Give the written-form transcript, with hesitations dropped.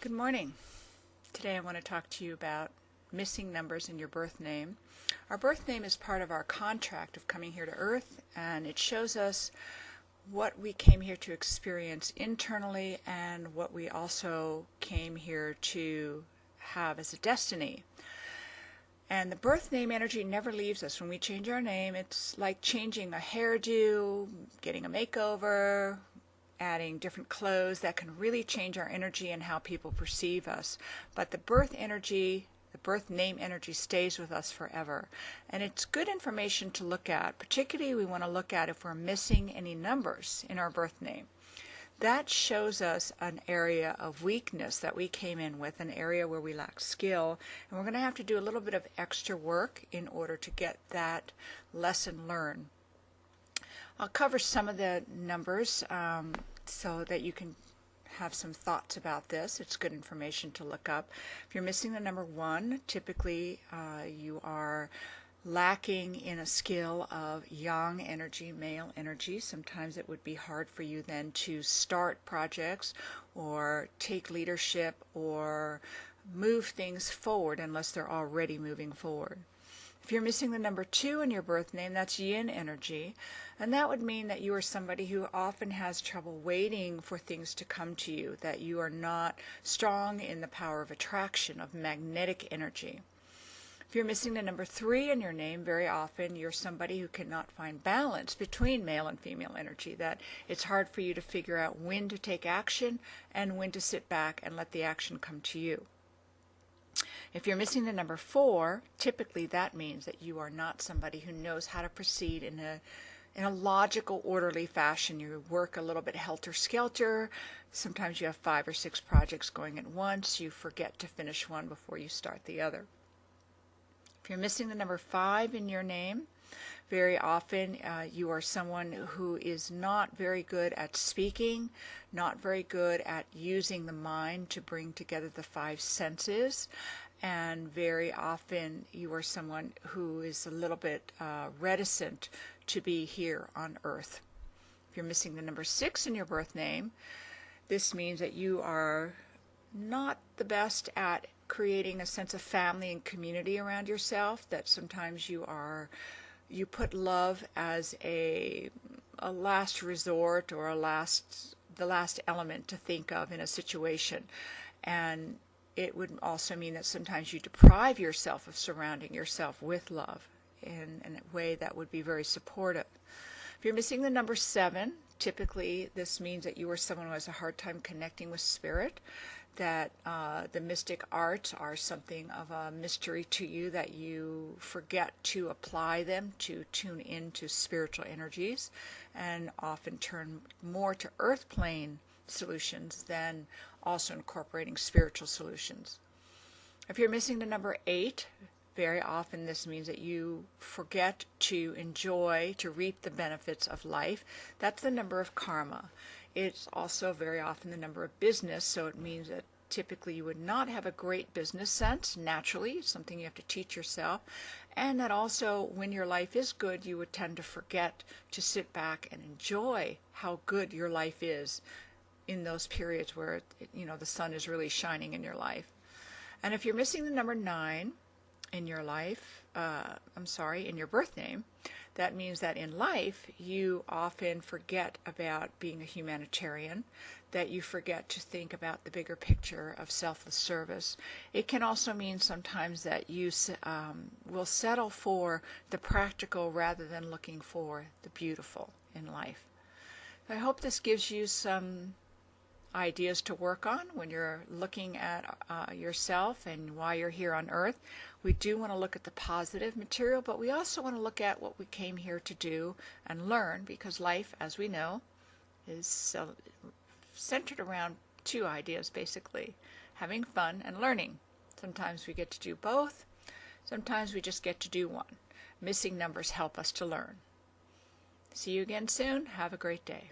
Good morning. Today I want to talk to you about missing numbers in your birth name. Our birth name is part of our contract of coming here to Earth, and it shows us what we came here to experience internally and what we also came here to have as a destiny. And the birth name energy never leaves us. When we change our name, it's like changing a hairdo, getting a makeover, adding different clothes. That can really change our energy and how people perceive us. But the birth energy, the birth name energy stays with us forever. And it's good information to look at. Particularly we want to look at if we're missing any numbers in our birth name. That shows us an area of weakness that we came in with, an area where we lack skill, and we're going to have to do a little bit of extra work in order to get that lesson learned. I'll cover some of the numbers so that you can have some thoughts about this. It's good information to look up. If you're missing the number 1, typically you are lacking in a skill of yang energy, male energy. Sometimes it would be hard for you then to start projects or take leadership or move things forward unless they're already moving forward. If you're missing the number 2 in your birth name, that's yin energy, and that would mean that you are somebody who often has trouble waiting for things to come to you, that you are not strong in the power of attraction, of magnetic energy. If you're missing the number 3 in your name, very often you're somebody who cannot find balance between male and female energy, that it's hard for you to figure out when to take action and when to sit back and let the action come to you. If you're missing the number 4, typically that means that you are not somebody who knows how to proceed in a logical, orderly fashion. You work a little bit helter-skelter. Sometimes you have 5 or 6 projects going at once. You forget to finish one before you start the other. If you're missing the number 5 in your name, very often you are someone who is not very good at speaking, not very good at using the mind to bring together the 5 senses, and very often you are someone who is a little bit reticent to be here on Earth. If you're missing the number 6 in your birth name, this means that you are not the best at creating a sense of family and community around yourself, that sometimes you put love as a last resort or the last element to think of in a situation. And it would also mean that sometimes you deprive yourself of surrounding yourself with love in a way that would be very supportive. If you're missing the number 7, typically this means that you are someone who has a hard time connecting with spirit, that the mystic arts are something of a mystery to you, that you forget to apply them to tune into spiritual energies and often turn more to earth plane solutions than also incorporating spiritual solutions. If you're missing the number 8, very often this means that you forget to enjoy, to reap the benefits of life. That's the number of karma. It's also very often the number of business, so it means that typically you would not have a great business sense naturally. It's something you have to teach yourself. And that also when your life is good, you would tend to forget to sit back and enjoy how good your life is in those periods where the sun is really shining in your life. And if you're missing the number 9 in your life, in your birth name, that means that in life you often forget about being a humanitarian, that you forget to think about the bigger picture of selfless service. It can also mean sometimes that you will settle for the practical rather than looking for the beautiful in life. I hope this gives you some ideas to work on when you're looking at yourself and why you're here on Earth. We do want to look at the positive material, but we also want to look at what we came here to do and learn, because life, as we know, is centered around 2 ideas basically: having fun and learning. Sometimes we get to do both. Sometimes we just get to do one. Missing numbers help us to learn. See you again soon. Have a great day.